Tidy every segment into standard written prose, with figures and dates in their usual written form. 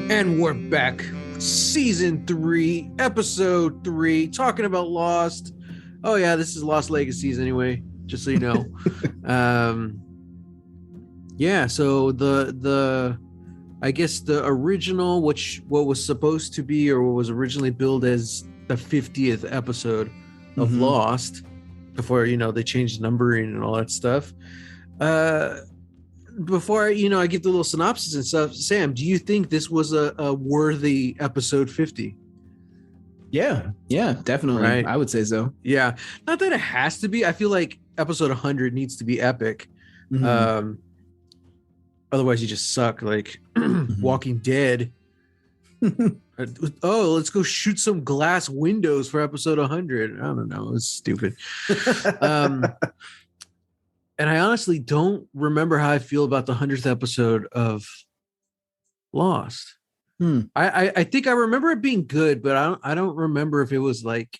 And we're back. Season 3, episode 3, talking about Lost. Oh yeah, this is Lost Legacies anyway, just so you know. Yeah, so the I guess the original, what was supposed to be or what was originally billed as the 50th episode of Lost, before they changed the numbering and all that stuff. Before I give the little synopsis and stuff, Sam, do you think this was a worthy episode 50? Yeah, definitely. Right. I would say so. Yeah, not that it has to be. I feel like episode 100 needs to be epic. Otherwise you just suck, like Walking Dead. Oh, let's go shoot some glass windows for episode 100. I don't know, it's stupid. And I honestly don't remember how I feel about the 100th episode of Lost. I think I remember it being good, but I don't remember if it was like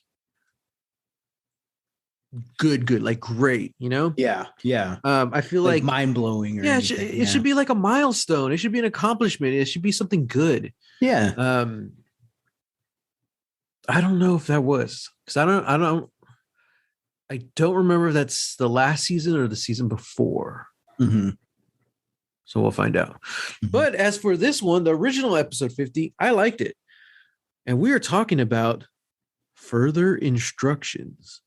good, like great, Yeah. I feel like mind-blowing. Or it should be like a milestone. It should be an accomplishment. It should be something good. Yeah. I don't know if that was, because I don't remember if that's the last season or the season before. So we'll find out. But as for this one, the original episode 50, I liked it. And we are talking about further instructions.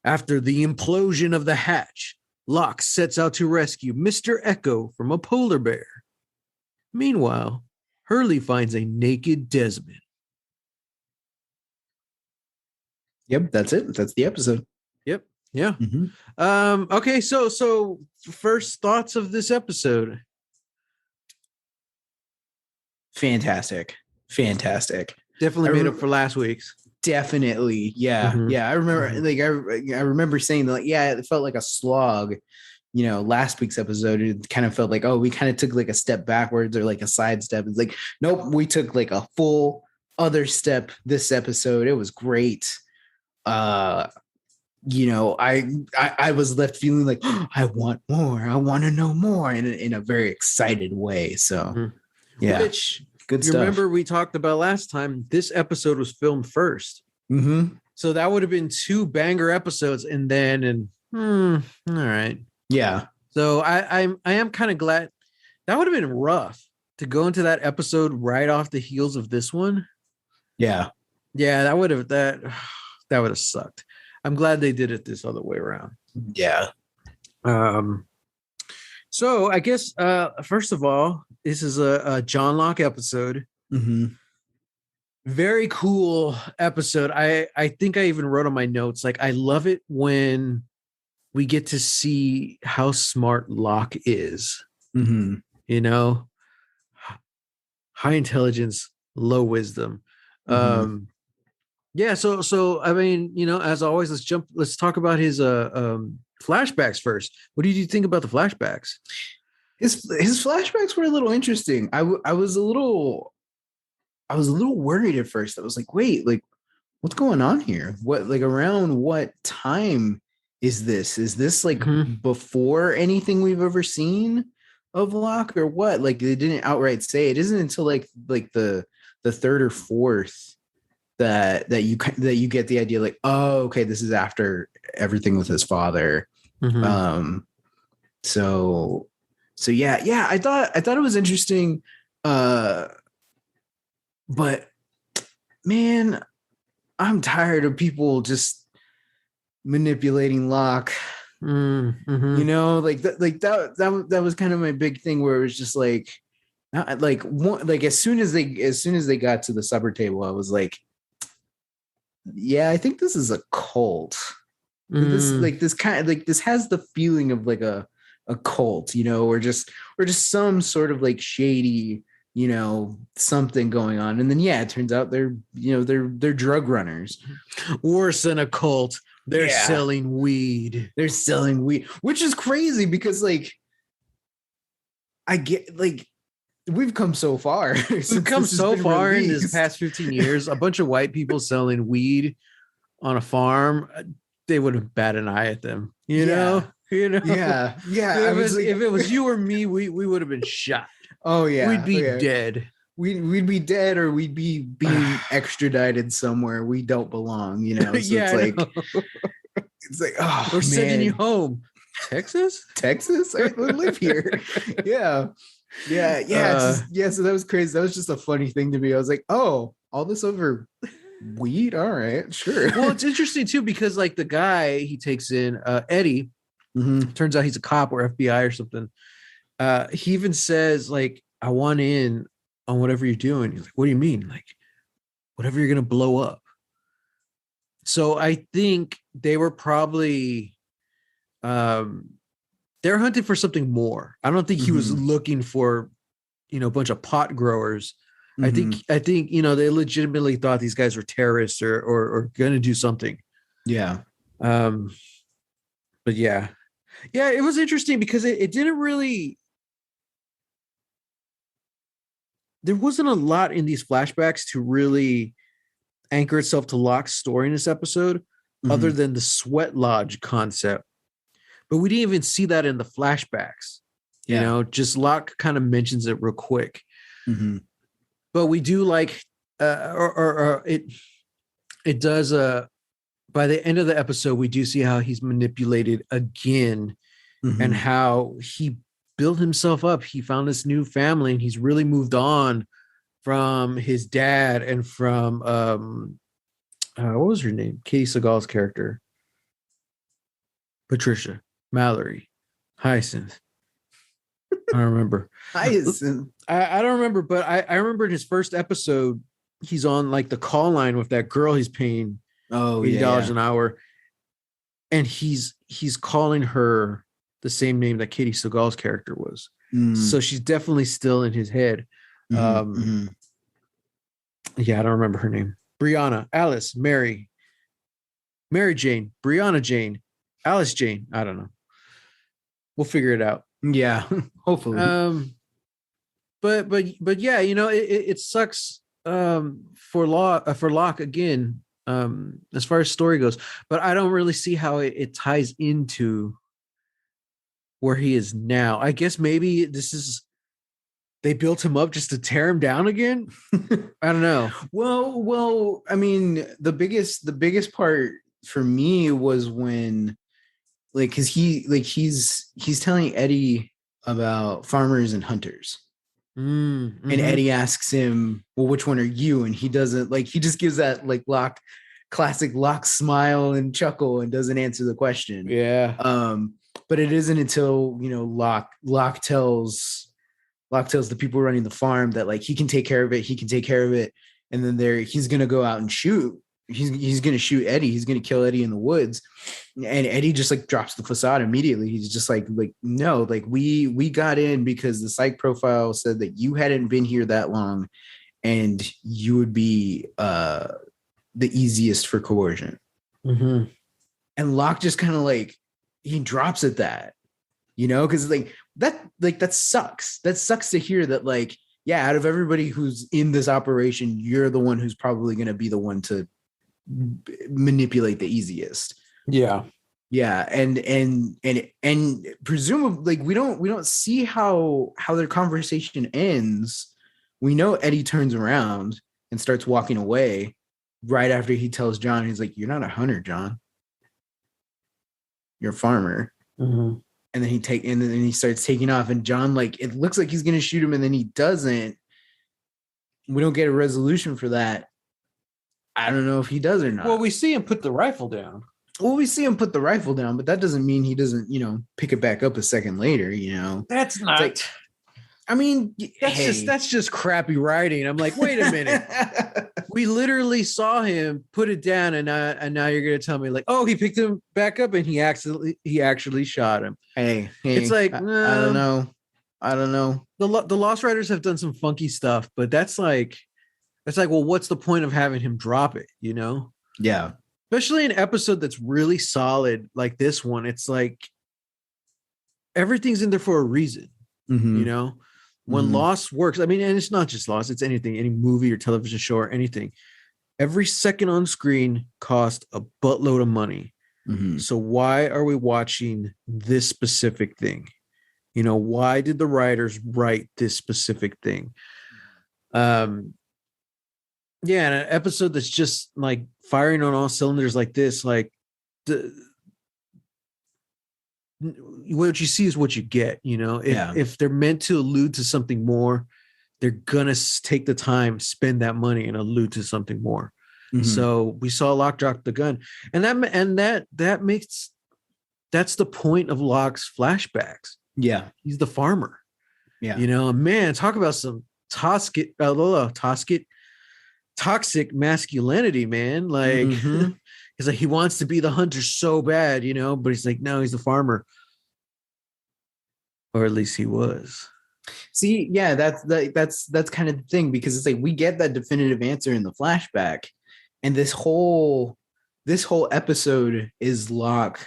After the implosion of the hatch, Locke sets out to rescue Mr. Echo from a polar bear. Meanwhile, Hurley finds a naked Desmond. Yep, that's it. That's the episode. Yep. Yeah. Okay, so first thoughts of this episode. Fantastic. Definitely made up for last week's. Definitely. Yeah. I remember I remember saying that, it felt like a slog. Last week's episode, it kind of felt like, we kind of took like a step backwards or like a side step. It's like, nope, we took like a full other step this episode. It was great. I was left feeling like, I want more. I want to know more in a very excited way. So, yeah, which good stuff. Remember we talked about last time, this episode was filmed first. So that would have been 2 banger episodes all right. Yeah. So I am kind of glad. That would have been rough to go into that episode right off the heels of this one. Yeah. That would have sucked. I'm glad they did it this other way around. Yeah. So I guess first of all, this is a John Locke episode. Very cool episode. I think I even wrote on my notes, like, I love it when we get to see how smart Locke is. High intelligence, low wisdom. Yeah, so I mean, as always, let's talk about his flashbacks first. What did you think about the flashbacks? His flashbacks were a little interesting. I was a little worried at first. I was like, wait, like, what's going on here? What, like, around what time is this? Is this like before anything we've ever seen of Locke or what? Like, they didn't outright say it. Isn't until like the third or fourth that you get the idea, like, oh, okay, this is after everything with his father. So yeah, I thought it was interesting. But man, I'm tired of people just manipulating Locke. That was kind of my big thing, where it was just like, not like one, like as soon as they got to the supper table, I was like, yeah, I think this is a cult. This has the feeling of like a cult, or just some sort of like shady, something going on. And then, yeah, it turns out they're drug runners. Worse than a cult. They're selling weed. They're selling weed, which is crazy because, like, I get, like, we've come so far. We've come so far in this past 15 years. A bunch of white people selling weed on a farm, they wouldn't bat an eye at them. You know? Yeah. If it was you or me, we would have been shot. Oh yeah, we'd be dead. we'd be dead, or we'd be being extradited somewhere we don't belong, you know. So Yeah, it's like, oh, we're sending you man. home. Texas? Texas? I would live here. Yeah. So that was crazy. That was just a funny thing to me. I was like, oh, all this over weed? All right, sure. Well, it's interesting too, because like the guy he takes in, Eddie, turns out he's a cop or FBI or something. He even says, like, I want in on whatever you're doing. He's like, what do you mean? Like, whatever you're gonna blow up. So I think they were probably they're hunting for something more. I don't think he was looking for, a bunch of pot growers. I think they legitimately thought these guys were terrorists or gonna do something. Yeah. But yeah, it was interesting because it didn't really. There wasn't a lot in these flashbacks to really anchor itself to Locke's story in this episode, other than the sweat lodge concept. But we didn't even see that in the flashbacks. Just Locke kind of mentions it real quick. But we do like, it does. By the end of the episode, we do see how he's manipulated again, and how he built himself up. He found this new family, and he's really moved on from his dad and from what was her name? Katie Seagal's character, Patricia, Mallory, Hyacinth. I don't remember. Hyacinth. I don't remember, but I remember in his first episode, he's on like the call line with that girl he's paying $80 an hour, and he's calling her the same name that Katie Seagal's character was. So she's definitely still in his head. Yeah, I don't remember her name. Brianna, Alice, Mary Jane, Brianna Jane, Alice Jane. I don't know. We'll figure it out. Yeah, hopefully. But yeah, it sucks for Locke again, as far as story goes. But I don't really see how it ties into where he is now. I guess maybe they built him up just to tear him down again. I don't know. Well, I mean, the biggest part for me was when, like, cause he's telling Eddie about farmers and hunters. And Eddie asks him, well, which one are you? And he doesn't, like, he just gives that like classic Locke smile and chuckle and doesn't answer the question. Yeah. But it isn't until, Locke tells the people running the farm that, like, he can take care of it. And then he's going to go out and shoot. He's going to shoot Eddie. He's going to kill Eddie in the woods. And Eddie just like drops the facade immediately. He's just like, no, like we got in because the psych profile said that you hadn't been here that long and you would be the easiest for coercion. And Locke just kind of like, he drops at that, because that sucks. That sucks to hear that, like, yeah, out of everybody who's in this operation, you're the one who's probably going to be the one to manipulate the easiest. Yeah. And presumably, like, we don't see how their conversation ends. We know Eddie turns around and starts walking away right after he tells John, he's like, you're not a hunter, John. You're a farmer. And then he starts taking off, and John, like, it looks like he's gonna shoot him, and then he doesn't. We don't get a resolution for that. I don't know if he does or not. Well, we see him put the rifle down. Well, we see him put the rifle down, but that doesn't mean he doesn't, pick it back up a second later, That's not. Like, I mean, that's just crappy writing. I'm like, wait a minute. We literally saw him put it down, and now you're gonna tell me, like, oh, he picked him back up and he actually shot him. Hey, it's like, I don't know. The Lost Riders have done some funky stuff, but that's like, well, what's the point of having him drop it? Yeah. Especially an episode that's really solid like this one. It's like everything's in there for a reason. When Lost works, I mean, and it's not just Lost, it's anything, any movie or television show or anything. Every second on screen costs a buttload of money. So why are we watching this specific thing? Why did the writers write this specific thing? Um, yeah, and an episode that's just like firing on all cylinders like this, like the what you see is what you get. You know, if they're meant to allude to something more, they're gonna take the time, spend that money, and allude to something more. Mm-hmm. So we saw Locke drop the gun, and that makes that's the point of Locke's flashbacks. Yeah, he's the farmer. Yeah, you know, man, talk about some toxic masculinity, man. Like, he's like, he wants to be the hunter so bad, you know, but he's like, no, he's the farmer, or at least he was. See, yeah, that's kind of the thing, because it's like we get that definitive answer in the flashback, and this whole episode is Locke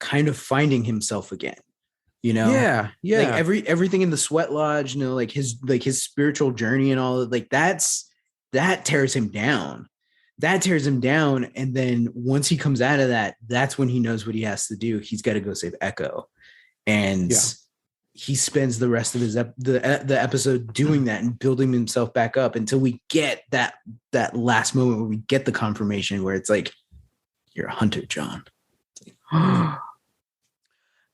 kind of finding himself again. You know, yeah, like everything in the sweat lodge, you know, like his spiritual journey and all, like that tears him down. And then once he comes out of that, that's when he knows what he has to do. He's got to go save Echo, and he spends the rest of his the episode doing that and building himself back up until we get that last moment where we get the confirmation where it's like, you're a hunter, John.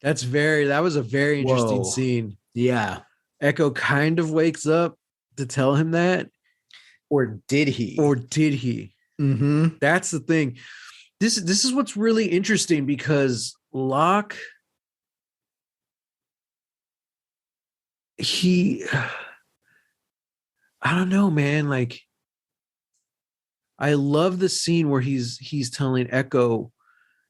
That was a very interesting scene. Yeah. Echo kind of wakes up to tell him that. Or did he? Mm-hmm. That's the thing. This is what's really interesting, because Locke, I don't know, man. Like, I love the scene where he's telling Echo,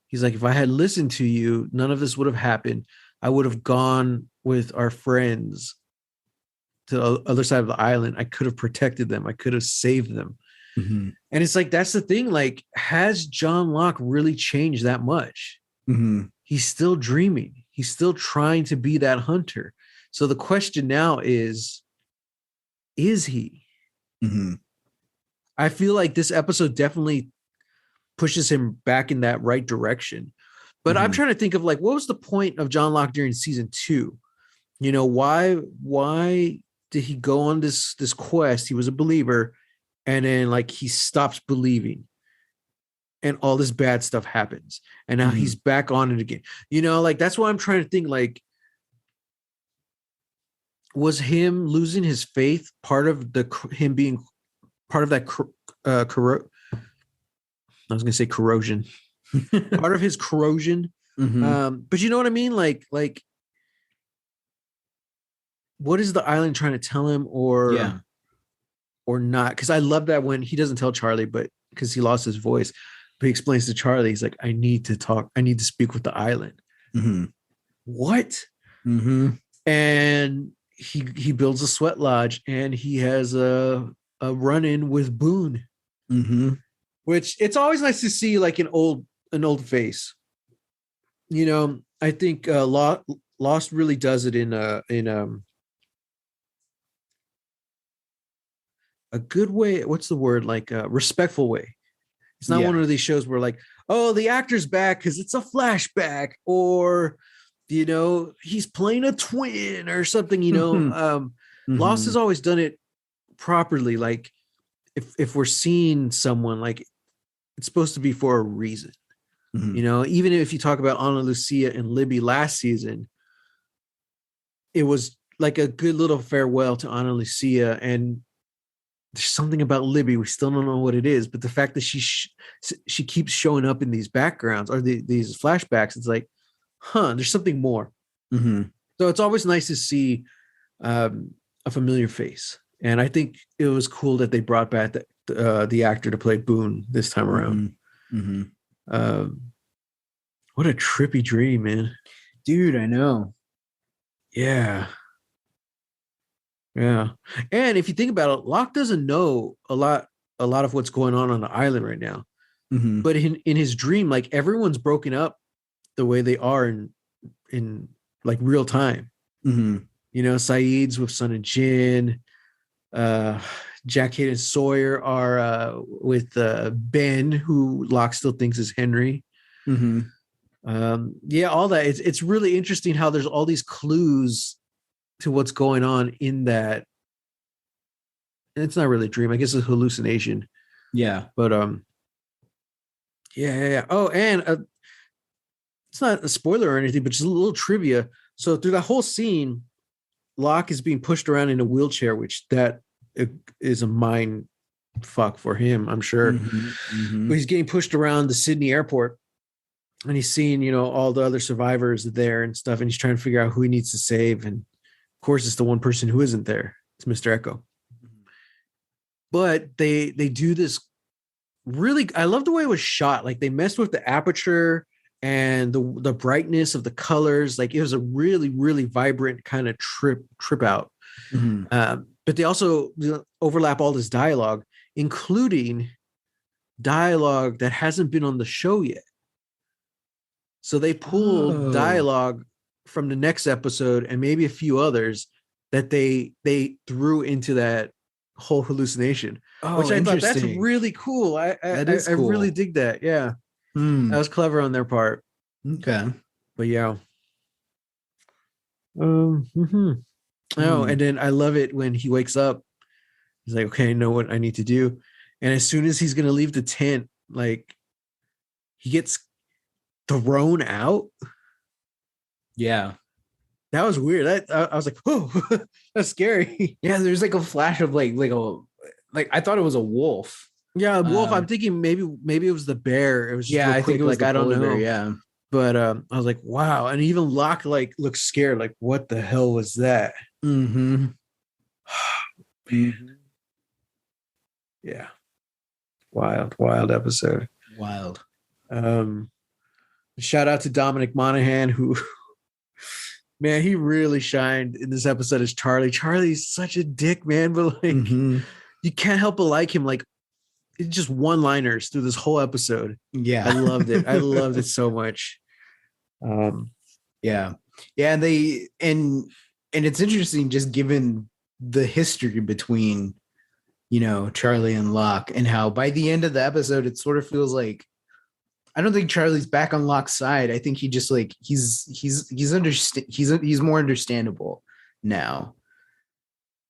he's like, if I had listened to you, none of this would have happened. I would have gone with our friends to the other side of the island. I could have protected them. I could have saved them. Mm-hmm. And it's like, that's the thing. Like, has John Locke really changed that much? Mm-hmm. He's still dreaming. He's still trying to be that hunter. So the question now is he? Mm-hmm. I feel like this episode definitely pushes him back in that right direction. But I'm trying to think of, like, what was the point of John Locke during season 2? You know, why did he go on this quest? He was a believer, and then, like, he stops believing, and all this bad stuff happens, and now he's back on it again. You know, like, that's why I'm trying to think, like, was him losing his faith part of him being part of that I was gonna say corrosion. Part of his corrosion. But you know what I mean? Like what is the island trying to tell him, or not? Because I love that when he doesn't tell Charlie, but because he lost his voice, but he explains to Charlie, he's like, I need to talk, I need to speak with the island. What? And he builds a sweat lodge, and he has a run-in with Boone. Which, it's always nice to see, like, an old face. You know, I think Lost really does it in a good way. What's the word? Like a respectful way. It's not one of these shows where, like, oh, the actor's back because it's a flashback, or, you know, he's playing a twin or something. You know, Lost has always done it properly. Like, if we're seeing someone, like, it's supposed to be for a reason. You know, even if you talk about Ana Lucia and Libby last season, it was like a good little farewell to Ana Lucia, and there's something about Libby, we still don't know what it is, but the fact that she keeps showing up in these backgrounds, or these flashbacks, it's like, there's something more. So it's always nice to see a familiar face, and I think it was cool that they brought back the actor to play Boone this time around. What a trippy dream, man. Dude, I know. Yeah. And if you think about it, Locke doesn't know a lot of what's going on the island right now. But in his dream, like, everyone's broken up the way they are in like real time. You know, Saeed's with Sun and Jin. Jack, Kate, and Sawyer are with Ben, who Locke still thinks is Henry. All that. It's really interesting how there's all these clues to what's going on in that it's not really a dream. I guess it's a hallucination. Yeah. But yeah. Oh, and it's not a spoiler or anything, but just a little trivia. So through that whole scene, Locke is being pushed around in a wheelchair, which that is a mind fuck for him, I'm sure. But he's getting pushed around the Sydney airport, and he's seeing, all the other survivors there and stuff, and he's trying to figure out who he needs to save. And of course, it's the one person who isn't there. It's Mr. Echo. But they do this really. I love the way it was shot. Like they messed with the aperture and the brightness of the colors. Like it was a really, really vibrant kind of trip out. But they also overlap all this dialogue, including dialogue that hasn't been on the show yet. So they pulled dialogue from the next episode and maybe a few others that they threw into that whole hallucination, which I thought that's really cool. I cool. Really dig that. Yeah. That was clever on their part. Okay. But yeah. Oh, and then I love it when he wakes up. He's like, okay, I know what I need to do. And as soon as he's going to leave the tent, like he gets thrown out. Yeah. That was weird. I was like, oh, that's scary. Yeah, there's like a flash of like I thought it was a wolf. Yeah, a wolf. I'm thinking maybe it was the bear. It was just I think it was like I don't know. Bear, yeah. But I was like, wow. And even Locke like looked scared, like, what the hell was that? Yeah. Wild episode. Wild. Shout out to Dominic Monaghan, who man, he really shined in this episode as Charlie. Charlie's such a dick, man, but like you can't help but like him. Like it's just one-liners through this whole episode. Yeah. I loved it. I loved it so much. Yeah. And it's interesting just given the history between, Charlie and Locke, and how by the end of the episode, it sort of feels like, I don't think Charlie's back on Locke's side. I think he just like, he's more understandable now.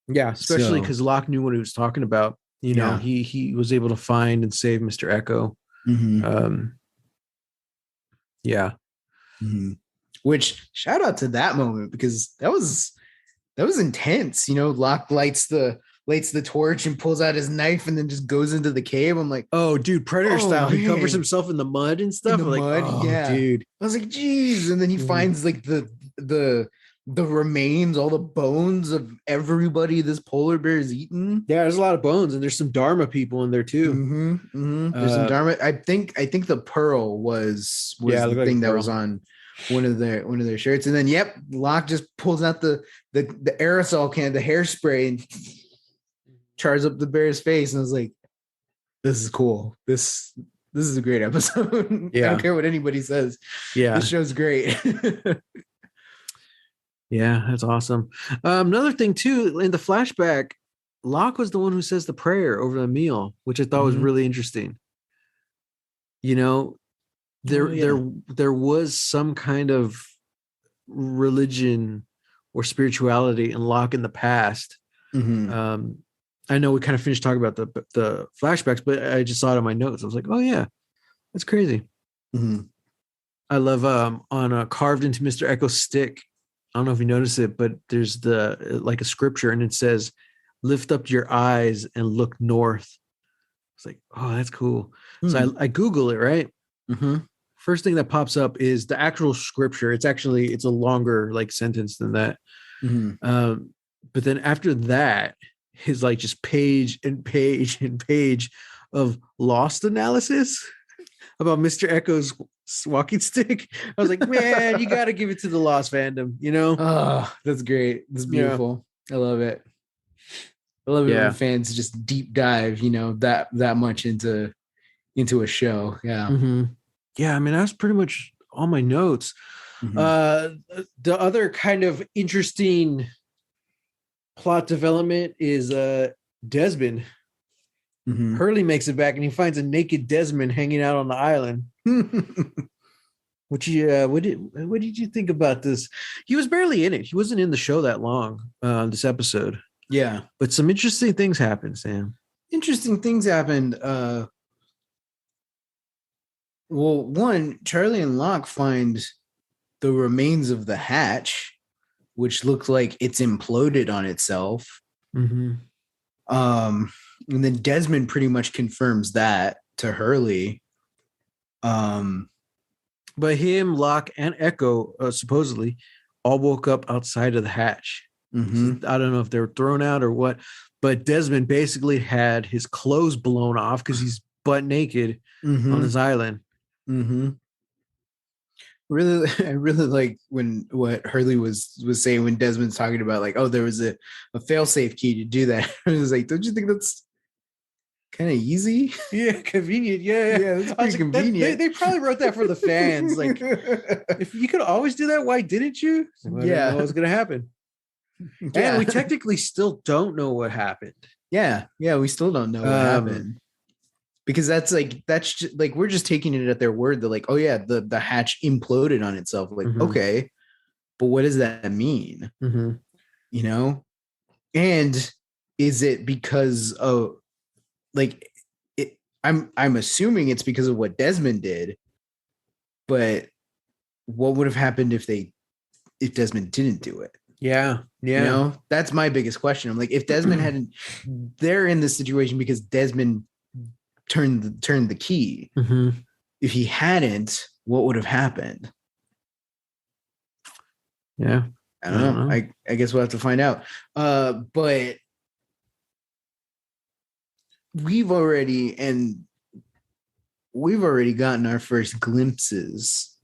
Yeah. Especially because Locke knew what he was talking about. He was able to find and save Mr. Echo. Yeah. Which shout out to that moment, because that was intense. Locke lights the torch and pulls out his knife and then just goes into the cave. I'm like, oh dude, Predator style. Man. He covers himself in the mud and stuff. In the mud, oh, yeah. Dude. I was like, geez. And then he finds like the remains, all the bones of everybody this polar bear is eaten. Yeah, there's a lot of bones, and there's some Dharma people in there too. There's some Dharma. I think the pearl was the thing that was on one of their shirts. And then Locke just pulls out the aerosol can, the hairspray, and chars up the bear's face. And I was like, this is cool. This is a great episode. Yeah. I don't care what anybody says. Yeah. This show's great. Yeah, that's awesome. Another thing too, in the flashback, Locke was the one who says the prayer over the meal, which I thought was really interesting. There was some kind of religion or spirituality in Locke in the past. I know we kind of finished talking about the flashbacks, but I just saw it in my notes. I was like, oh yeah, that's crazy. I love on carved into Mr. Echo's stick. I don't know if you noticed it, but there's like a scripture, and it says, lift up your eyes and look north. It's like, oh, that's cool. So I Google it, right? First thing that pops up is the actual scripture. It's a longer like sentence than that. But then after that is like just page and page and page of Lost analysis about Mr. Echo's walking stick. I was like, man, you got to give it to the Lost fandom, Oh, that's great. That's beautiful. Yeah. I love it. I love it when fans just deep dive, that much into a show. Yeah. Yeah. I mean, that's pretty much all my notes. The other kind of interesting plot development is Desmond. Hurley makes it back and he finds a naked Desmond hanging out on the island. What did you think about this? He was barely in it. He wasn't in the show that long. This episode. Yeah. But some interesting things happened, Sam. Interesting things happened. Well, one, Charlie and Locke find the remains of the hatch, which looked like it's imploded on itself. Mm-hmm. And then Desmond pretty much confirms that to Hurley. But him, Locke, and Echo supposedly all woke up outside of the hatch. Mm-hmm. So I don't know if they were thrown out or what, but Desmond basically had his clothes blown off because he's butt naked on his island. Mm-hmm. Really, I really like what Hurley was saying when Desmond's talking about like, oh, there was a fail-safe key to do that. I was like, don't you think that's kind of easy? Yeah, convenient. Yeah, that's pretty convenient. They probably wrote that for the fans. Like, if you could always do that, why didn't you? Well, I didn't know what was going to happen. And we technically still don't know what happened. Yeah, we still don't know what happened. Because that's just, like we're just taking it at their word that like, oh yeah, the hatch imploded on itself. Like, okay, but what does that mean? Mm-hmm. You know? And is it because of like it, I'm assuming it's because of what Desmond did, but what would have happened if Desmond didn't do it? Yeah. You know, that's my biggest question. I'm like, if Desmond hadn't, they're in this situation because Desmond turned the key. Mm-hmm. If he hadn't, what would have happened? Yeah, I don't know. I guess we'll have to find out. But we've already gotten our first glimpses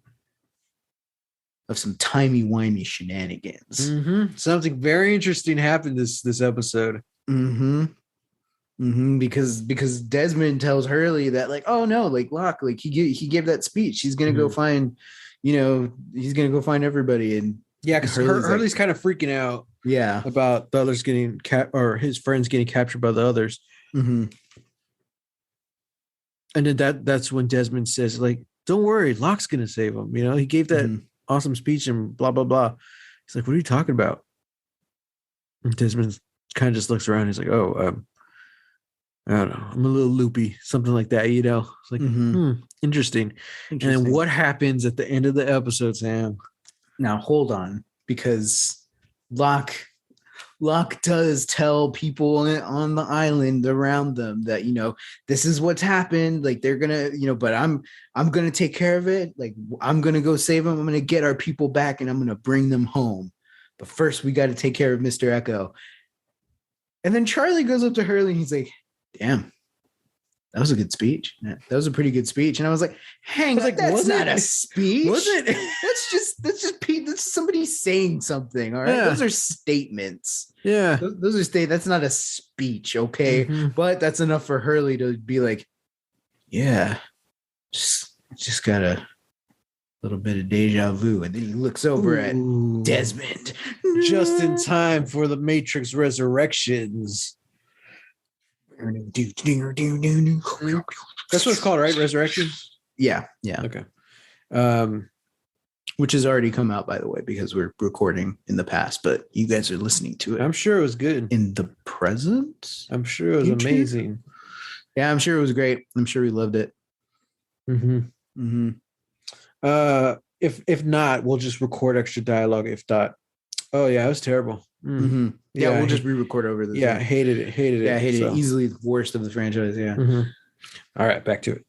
of some timey-wimey shenanigans. Mm-hmm. Something very interesting happened this episode. Because Desmond tells Hurley that like, oh no, like Locke, like he gave that speech. He's gonna go find, he's gonna go find everybody. And yeah, because Hurley's kind of freaking out. Yeah, about the others getting or his friends getting captured by the others. Mm-hmm. And then that's when Desmond says, like, don't worry, Locke's gonna save him. You know, he gave that awesome speech and blah blah blah. He's like, what are you talking about? And Desmond kind of just looks around. He's like, oh, I don't know, I'm a little loopy, something like that. You know, it's like, interesting. And then what happens at the end of the episode, Sam? Now hold on, because Locke does tell people on the island around them that, this is what's happened. Like they're gonna, but I'm gonna take care of it. Like I'm gonna go save them. I'm gonna get our people back and I'm gonna bring them home. But first we got to take care of Mr. Echo. And then Charlie goes up to Hurley and he's like, damn, that was a good speech. That was a pretty good speech. And I was like, hang on, that's not a speech. Was it? That's somebody saying something. All right. Yeah. Those are statements. Yeah. Those are statements. That's not a speech. Okay. Mm-hmm. But that's enough for Hurley to be like, yeah, just got a little bit of deja vu. And then he looks over at Desmond. Just in time for the Matrix Resurrections. That's what it's called, right? Resurrection? Yeah. Okay. Which has already come out, by the way, because we're recording in the past, but you guys are listening to it. I'm sure it was good. In the present? I'm sure it was amazing. Yeah, I'm sure it was great. I'm sure we loved it. If not, we'll just record extra dialogue. If not, oh yeah, it was terrible. Yeah, we'll just re-record over this. Yeah, hated it. Yeah, I hated it. Easily the worst of the franchise. Yeah. All right, back to it.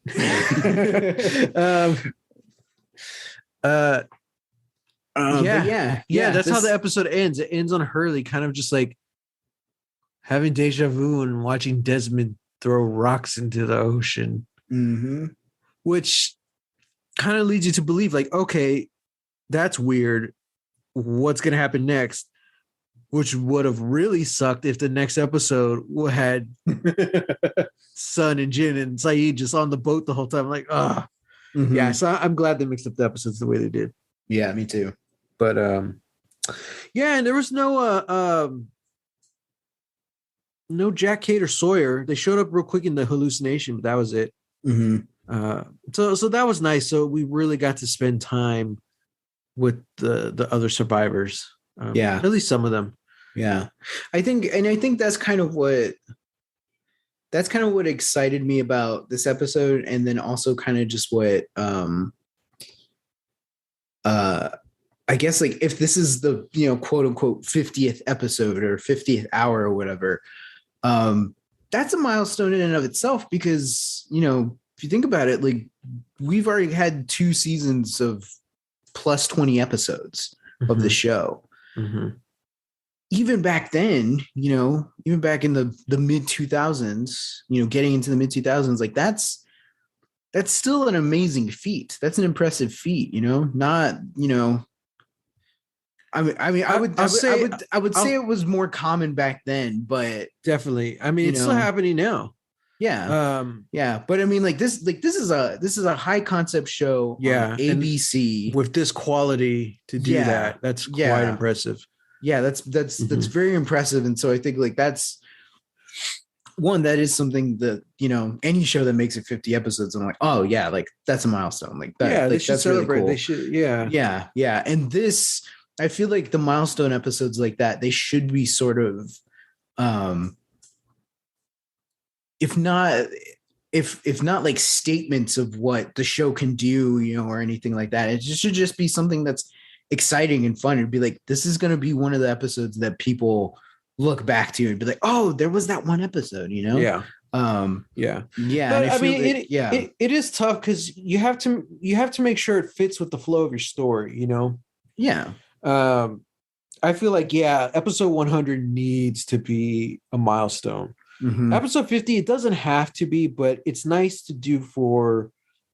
That's how the episode ends. It ends on Hurley kind of just like having deja vu and watching Desmond throw rocks into the ocean, which kind of leads you to believe, like, okay, that's weird. What's going to happen next? Which would have really sucked if the next episode had Sun and Jin and Saeed just on the boat the whole time. Like, yeah. So I'm glad they mixed up the episodes the way they did. Yeah, me too. But yeah, and there was no Jack, Kate, or Sawyer. They showed up real quick in the hallucination, but that was it. So that was nice. So we really got to spend time with the other survivors. At least some of them. Yeah. I think that's kind of what excited me about this episode, and then also kind of just what uh I guess, like, if this is the, quote unquote 50th episode or 50th hour or whatever, that's a milestone in and of itself, because, if you think about it, like, we've already had 2 seasons of plus 20 episodes of the show. Mm-hmm. Even back then, even back in the mid 2000s, getting into the mid 2000s, like, that's still an amazing feat. That's an impressive feat, not, I would say it was more common back then, but definitely. I mean, it's still happening now. Yeah. Yeah. But I mean, like, this is a high concept show on ABC with this quality to do that. That's quite impressive. Yeah, that's very impressive. And so I think, like, that's one, that is something that, any show that makes it 50 episodes, I'm like, oh yeah, like, that's a milestone. Like, that, they should that's celebrate. Really cool. They should, yeah. And this, I feel like the milestone episodes like that, they should be sort of, if not like statements of what the show can do, or anything like that. It should just be something that's exciting and fun. It'd be like, this is going to be one of the episodes that people look back to and be like, oh, there was that one episode, Yeah. Yeah. But I mean, it is tough because you have to make sure it fits with the flow of your story, Yeah. I feel like, episode 100 needs to be a milestone. Mm-hmm. Episode 50, it doesn't have to be, but it's nice to do for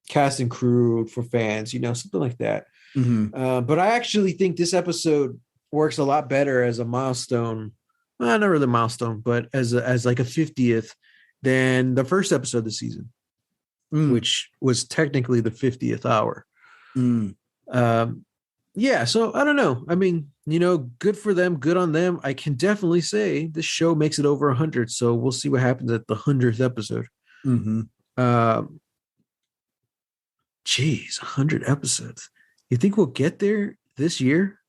cast and crew, for fans, something like that. Mm-hmm. But I actually think this episode works a lot better as a milestone. Well, not really a milestone, but as like a 50th than the first episode of the season, which was technically the 50th hour. So I don't know. I mean, good for them, good on them. I can definitely say this show makes it over 100. So we'll see what happens at the 100th episode. Mm-hmm. 100 episodes. You think we'll get there this year?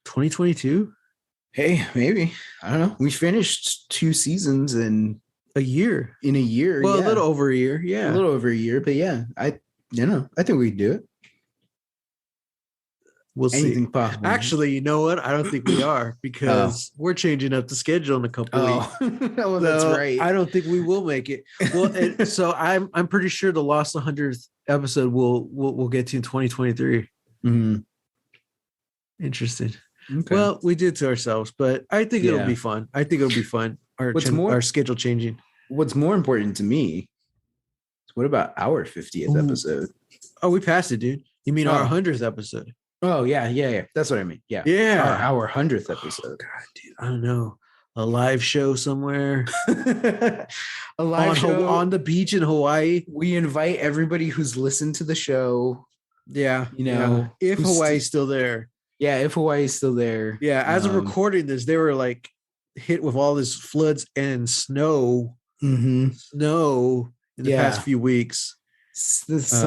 2022? Hey, maybe. I don't know. We finished 2 seasons in a year. Well, a little over a year. Yeah. A little over a year. But yeah, I think we can do it. We'll Anything see. Possible. Actually, you know what? I don't think we are, because we're changing up the schedule in a couple weeks. Well, that's right. I don't think we will make it. Well, so I'm pretty sure the Lost 100th episode we'll get to in 2023. Mm-hmm. Interesting. Okay. Well, we did to ourselves, but I think it'll be fun. Our schedule changing. What's more important to me is, what about our 50th episode? Oh, we passed it, dude. You mean our 100th episode? Oh, yeah. That's what I mean. Yeah. Yeah. Our 100th episode. Oh, God, dude. I don't know. A live show somewhere. A live show on the beach in Hawaii. We invite everybody who's listened to the show. Yeah. If Hawaii's still there. Yeah. If Hawaii's still there. Yeah. As of recording this, they were like hit with all this floods and snow. Mm-hmm. Snow in the past few weeks. This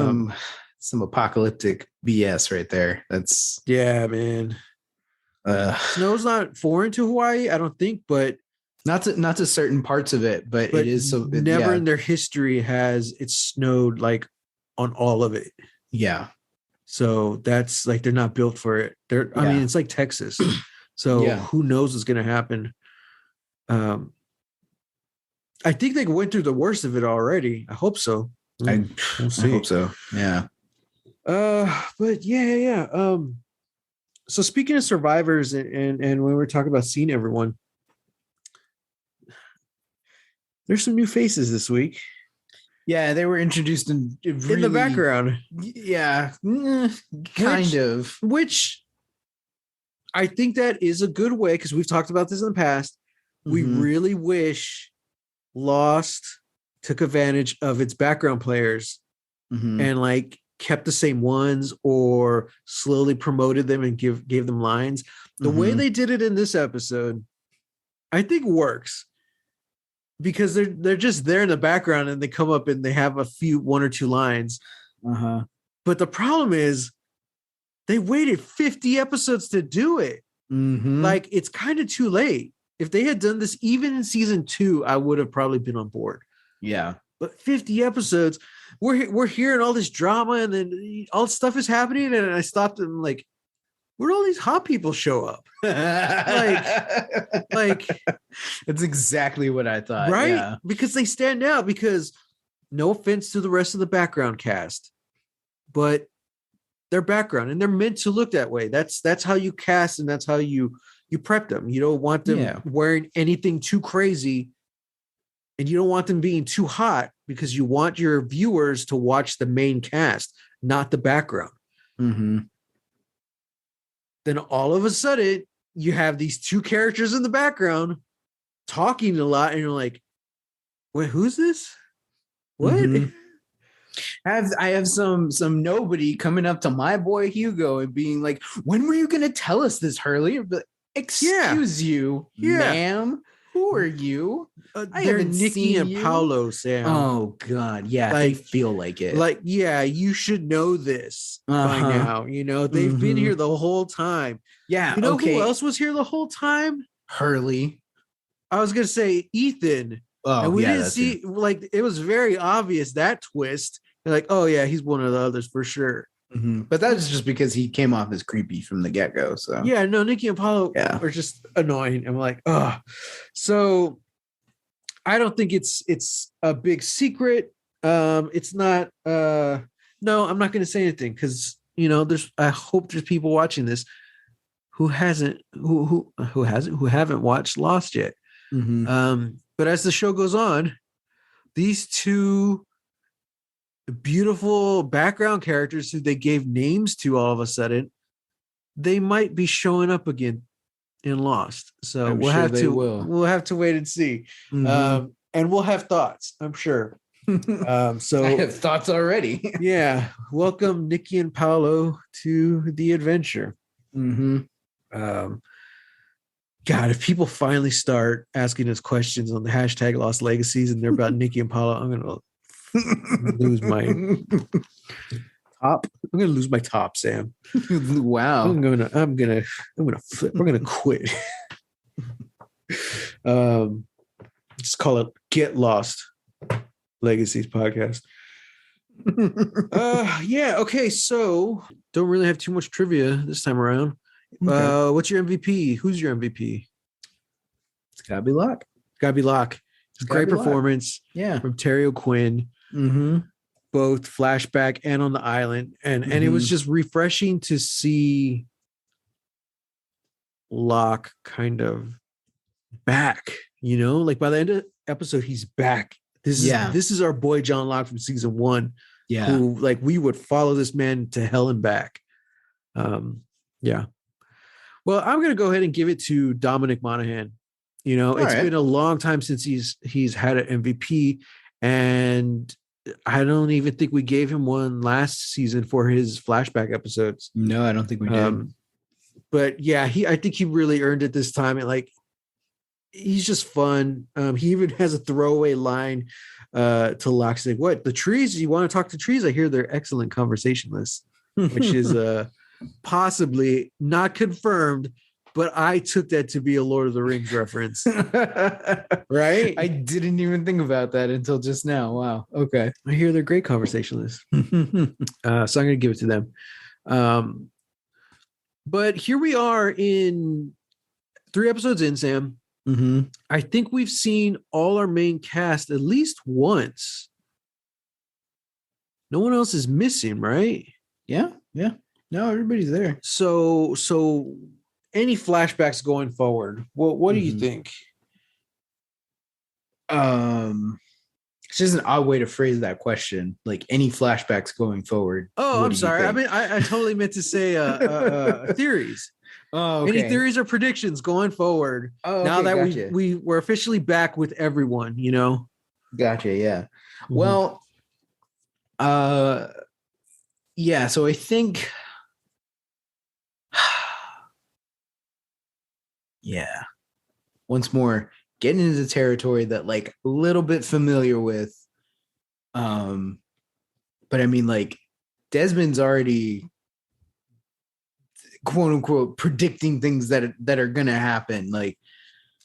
some apocalyptic BS right there. That's man. Snow's not foreign to Hawaii, I don't think, but not to certain parts of it, but it is. So never in their history has it snowed like on all of it. Yeah. So that's like, they're not built for it. I mean, it's like Texas. So who knows what's going to happen? I think they went through the worst of it already. I hope so. I hope so. Yeah. But yeah. So speaking of survivors and when we're talking about seeing everyone, there's some new faces this week. Yeah, they were introduced in the background. Yeah, kind of. Which I think that is a good way, because we've talked about this in the past. Mm-hmm. We really wish Lost took advantage of its background players and like kept the same ones or slowly promoted them and gave them lines. The way they did it in this episode, I think works, because they're just there in the background and they come up and they have one or two lines. But the problem is they waited 50 episodes to do it. Like, it's kind of too late. If they had done this even in season 2, I would have probably been on board. Yeah. But 50 episodes, we're hearing all this drama, and then all this stuff is happening, and I stopped and I'm like, where do all these hot people show up? like That's exactly what I thought. Right? Yeah. Because they stand out, because no offense to the rest of the background cast, but their background, and they're meant to look that way. That's how you cast, and that's how you prep them. You don't want them wearing anything too crazy, and you don't want them being too hot, because you want your viewers to watch the main cast, not the background. Then all of a sudden you have these two characters in the background talking a lot, and you're like, wait, who's this? What? I have some nobody coming up to my boy Hugo and being like, when were you gonna tell us this, Hurley? But, excuse you, ma'am. Who are you? They're Nikki and Paolo, Sam. Oh God, yeah, they feel like it. Like, yeah, you should know this by now. You know, they've been here the whole time. Yeah, you know who else was here the whole time? Hurley. I was gonna say Ethan. Oh, and we didn't see like, it was very obvious, that twist. They're like, oh yeah, he's one of the others for sure. But that was just because he came off as creepy from the get-go. So yeah, no, Nikki and Paolo are just annoying. I'm like, oh. So I don't think it's a big secret. It's not no, I'm not gonna say anything, because you know, I hope there's people watching this who haven't watched Lost yet. But as the show goes on, these two beautiful background characters who they gave names to, all of a sudden, they might be showing up again in Lost. So we'll have to wait and see. And we'll have thoughts, I'm sure. So I have thoughts already. Yeah. Welcome Nikki and Paolo to the adventure. God, if people finally start asking us questions on the hashtag Lost Legacies and they're about Nikki and Paolo, I'm gonna lose my top. I'm gonna lose my top, Sam. Wow. I'm gonna flip. We're gonna quit. Just call it Get Lost Legacies Podcast. Yeah, okay. So don't really have too much trivia this time around. Okay. What's your MVP? Who's your MVP? It's gotta be Locke. It's a great performance. Yeah, from Terry O'Quinn. Both flashback and on the island, and it was just refreshing to see Locke kind of back. You know, like by the end of the episode, he's back. This is our boy John Locke from season 1. Yeah, who, like, we would follow this man to hell and back. Yeah. Well, I'm going to go ahead and give it to Dominic Monaghan. You know, it's been a long time since he's had an MVP, and I don't even think we gave him one last season for his flashback episodes. No, I don't think we did. But yeah, I think he really earned it this time. And like, he's just fun. He even has a throwaway line to Locke saying, "What, the trees? You want to talk to trees? I hear they're excellent conversationalists," which is possibly not confirmed, but I took that to be a Lord of the Rings reference. Right? I didn't even think about that until just now. Wow. Okay. I hear they're great conversationalists. So I'm going to give it to them. But here we are in 3 episodes in, Sam. I think we've seen all our main cast at least once. No one else is missing, right? Yeah. No, everybody's there. So any flashbacks going forward? What do you think? It's just an odd way to phrase that question. Like, any flashbacks going forward? Oh, I'm sorry. I mean, I totally meant to say theories. Oh, okay. Any theories or predictions going forward? Oh, okay, now that we're officially back with everyone, you know. Gotcha. Yeah. Well, yeah. So I think. Yeah. Once more, getting into territory that, like, a little bit familiar with. But I mean, like, Desmond's already quote unquote predicting things that are gonna happen. Like,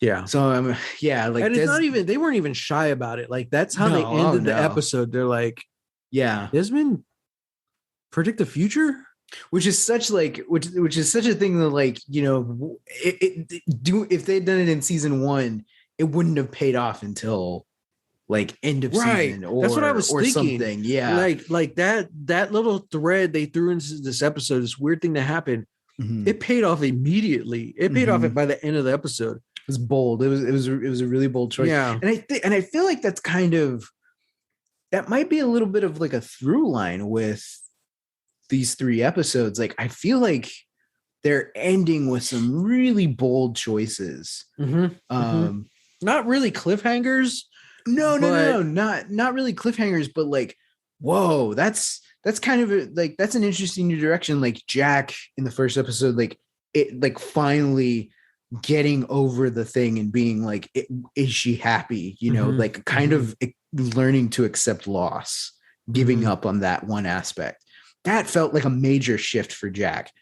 yeah. So like, and it's not even, they weren't even shy about it. Like that's how they ended the episode. They're like, Desmond predict the future, which is such like which is such a thing that, like, if they'd done it in season 1, it wouldn't have paid off until like end of season, or that's what I was thinking. Something. Like that little thread they threw into this episode, this weird thing that happened, it paid off immediately. It paid off by the end of the episode. It was bold. It was a really bold choice. Yeah. And I feel like that's kind of, that might be a little bit of like a through line with these 3 episodes. Like, I feel like they're ending with some really bold choices. Not really cliffhangers. No, not really cliffhangers, but like, whoa, that's kind of like, that's an interesting new direction. Like Jack in the first episode, like it, like finally getting over the thing and being like, is she happy? Like kind of learning to accept loss, giving up on that one aspect. That felt like a major shift for Jack.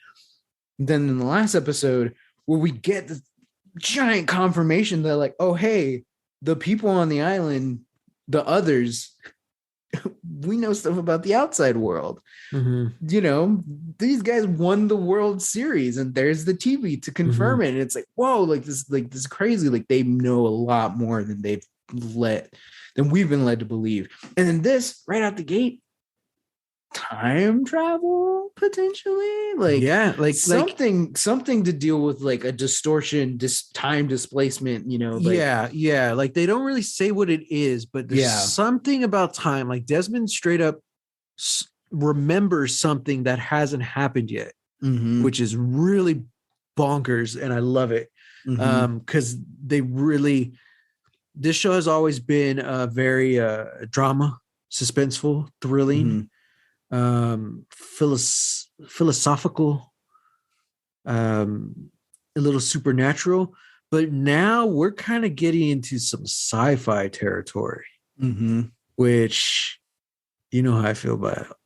Then in the last episode, where we get the giant confirmation that, like, oh, hey, the people on the island, the others, we know stuff about the outside world. These guys won the World Series, and there's the TV to confirm it. And it's like, whoa, like this is crazy. Like, they know a lot more than we've been led to believe. And then this, right out the gate, time travel potentially, like something to deal with, like a distortion, time displacement, like they don't really say what it is, but there's something about time. Like Desmond straight up remembers something that hasn't happened yet, which is really bonkers, and I love it. Because this show has always been very drama, suspenseful, thrilling, philosophical, a little supernatural, but now we're kind of getting into some sci-fi territory, which, how I feel about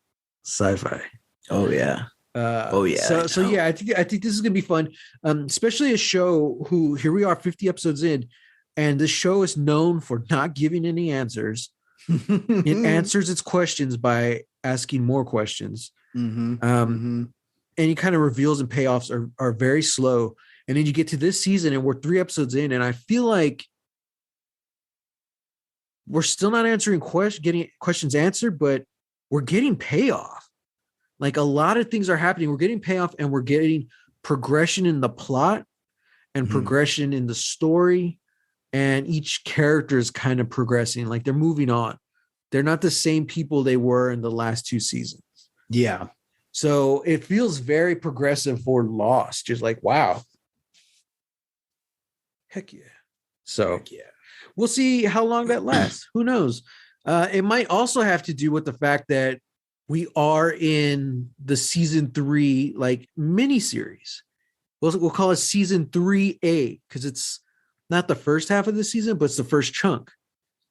sci-fi. So yeah, I think this is gonna be fun, especially a show who, here we are 50 episodes in, and the show is known for not giving any answers. It answers its questions by asking more questions. Any kind of reveals and payoffs are very slow. And then you get to this season and we're 3 episodes in, and I feel like we're still not getting questions answered, but we're getting payoff. Like, a lot of things are happening. We're getting payoff, and we're getting progression in the plot and progression in the story. And each character is kind of progressing. Like, they're moving on. They're not the same people they were in the last 2 seasons. Yeah. So it feels very progressive for Lost. Just like, wow. Heck yeah. So we'll see how long that lasts. Who knows? It might also have to do with the fact that we are in the season 3, like, miniseries. We'll call it season 3A, because it's not the first half of the season, but it's the first chunk.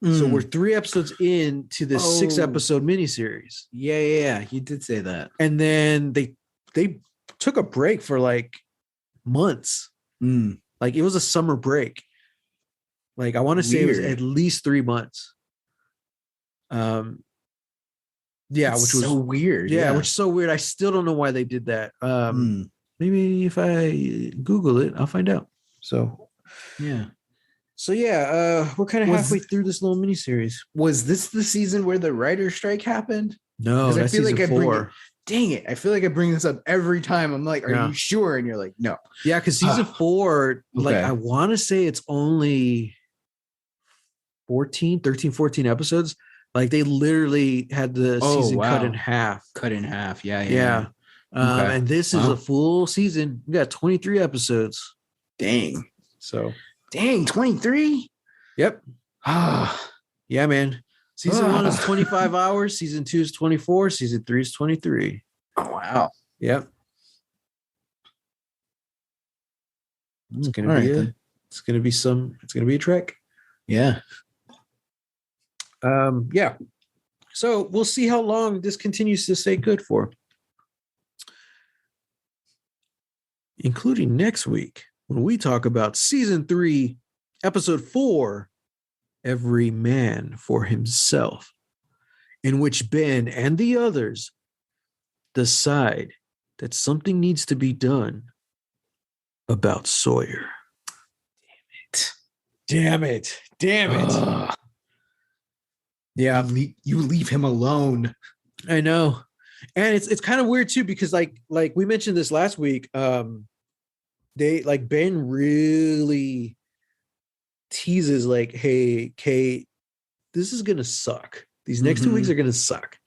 So we're 3 episodes into this 6-episode miniseries. Yeah. You did say that. And then they took a break for like months. Like, it was a summer break. Like, I want to say it was at least 3 months. Which was so weird. Yeah, which is so weird. I still don't know why they did that. Maybe if I Google it, I'll find out. So yeah. We're kind of halfway through this little miniseries. Was this the season where the writer's strike happened? No, that's season 4. Dang it. I feel like I bring this up every time. I'm like, are you sure? And you're like, no. Yeah, because season 4, like, I want to say it's only 14 episodes. Like, they literally had the season cut in half. Yeah. And this is a full season. We got 23 episodes. Dang. So. Dang, 23? Yep. Yeah, man. Season 1 is 25 hours. Season 2 is 24. Season 3 is 23. Oh, wow. Yep. It's gonna be a trek. Yeah. Yeah. So we'll see how long this continues to stay good for. including next week when we talk about season 3, episode 4, Every Man for Himself, in which Ben and the others decide that something needs to be done about Sawyer. Damn it. Yeah, you leave him alone. I know. And it's kind of weird too, because like we mentioned this last week, they like Ben really teases like, hey, Kate, this is gonna suck. These next 2 weeks are gonna suck.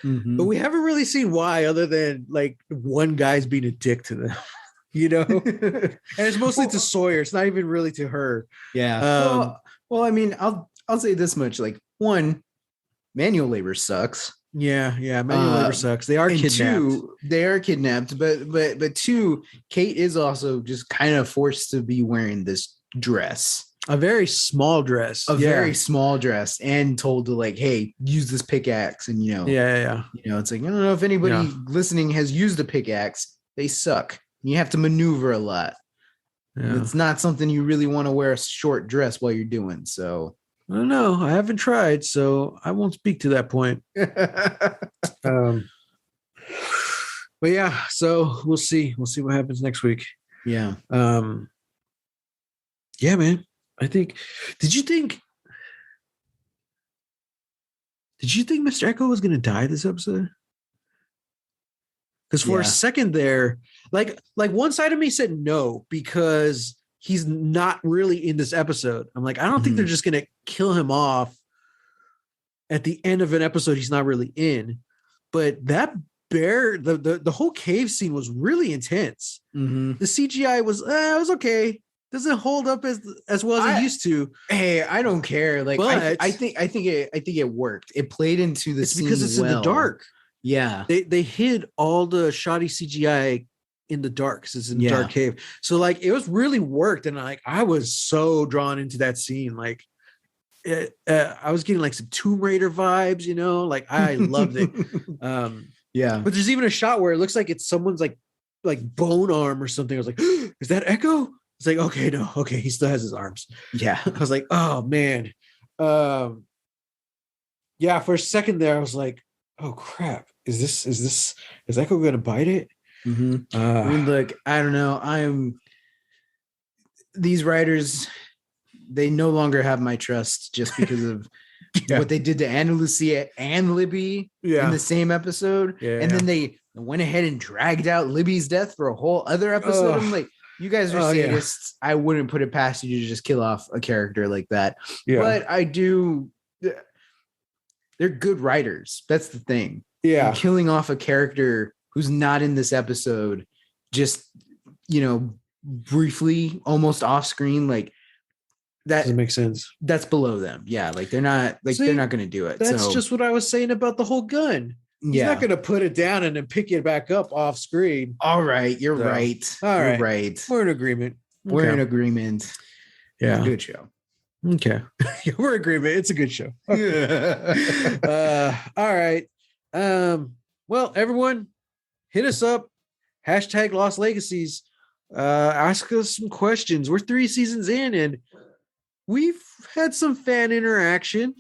But we haven't really seen why, other than like one guy's being a dick to them. And it's mostly to Sawyer. It's not even really to her. Yeah. Well, I mean, I'll say this much: like, one, manual labor sucks. Yeah, manual labor sucks. They are kidnapped. Two, they are kidnapped. But two, Kate is also just kind of forced to be wearing this dress. A very small dress. Very small dress, and told to like, hey, use this pickaxe. And yeah. It's like, I don't know if anybody listening has used a pickaxe. They suck. You have to maneuver a lot. Yeah. It's not something you really want to wear a short dress while you're doing. So I don't know. I haven't tried, so I won't speak to that point. But yeah, so we'll see. We'll see what happens next week. Yeah. Yeah, man. I think. Did you think Mr. Echo was going to die this episode? Because for a second there, like one side of me said no, because he's not really in this episode. I'm like, I don't think they're just going to kill him off at the end of an episode he's not really in. But that bear, the whole cave scene was really intense. The CGI was it was okay. Doesn't hold up as well as it used to. Hey, I don't care. Like, I think it worked. It played into the scene because it's in the dark. Yeah, they hid all the shoddy CGI in the dark because it's in the dark cave. So like it was really worked, and like I was so drawn into that scene. Like I was getting like some Tomb Raider vibes. Like I loved it. Yeah, but there's even a shot where it looks like it's someone's like bone arm or something. I was like, is that Echo? It's like, okay, he still has his arms. Yeah. I was like, oh man. Yeah, for a second there, I was like, oh crap. Is Echo gonna bite it? I mean, look, I don't know. These writers, they no longer have my trust just because of what they did to Anna Lucia and Libby in the same episode. And then they went ahead and dragged out Libby's death for a whole other episode. I'm like, you guys are sadists. I wouldn't put it past you to just kill off a character like that. Yeah. But I do. They're good writers. That's the thing. Yeah. And killing off a character who's not in this episode, just, briefly, almost off screen, like that doesn't make sense. That's below them. Yeah. Like they're not they're not going to do it. That's just what I was saying about the whole gun. He's not going to put it down and then pick it back up off screen. All right. You're right. All right. You're right. We're in agreement. We're in agreement. Yeah. It's a good show. Okay. We're in agreement. It's a good show. Okay. All right. Well, everyone, hit us up. # Lost Legacies. Ask us some questions. We're 3 seasons in and we've had some fan interaction.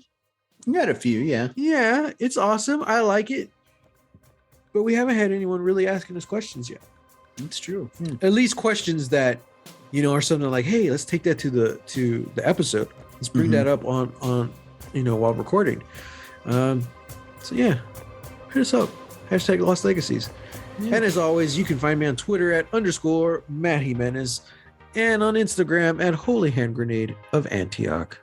You got a few, yeah. Yeah, it's awesome. I like it. But we haven't had anyone really asking us questions yet. That's true. At least questions that, are something like, hey, let's take that to the episode. Let's bring that up on while recording. So yeah, hit us up. # Lost Legacies. Yeah. And as always, you can find me on Twitter at _Matt Jimenez and on Instagram at Holy Hand Grenade of Antioch.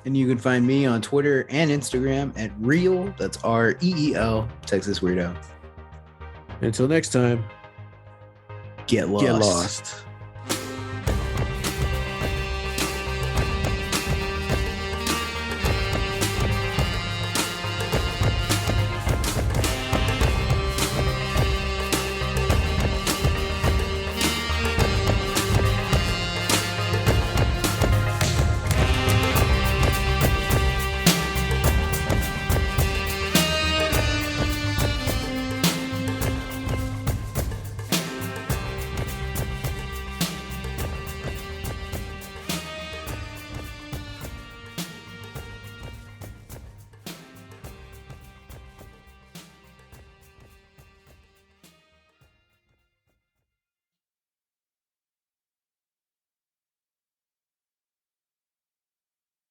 And you can find me on Twitter and Instagram at Reel, that's REEL, Texas Weirdo. Until next time, get lost. Get lost.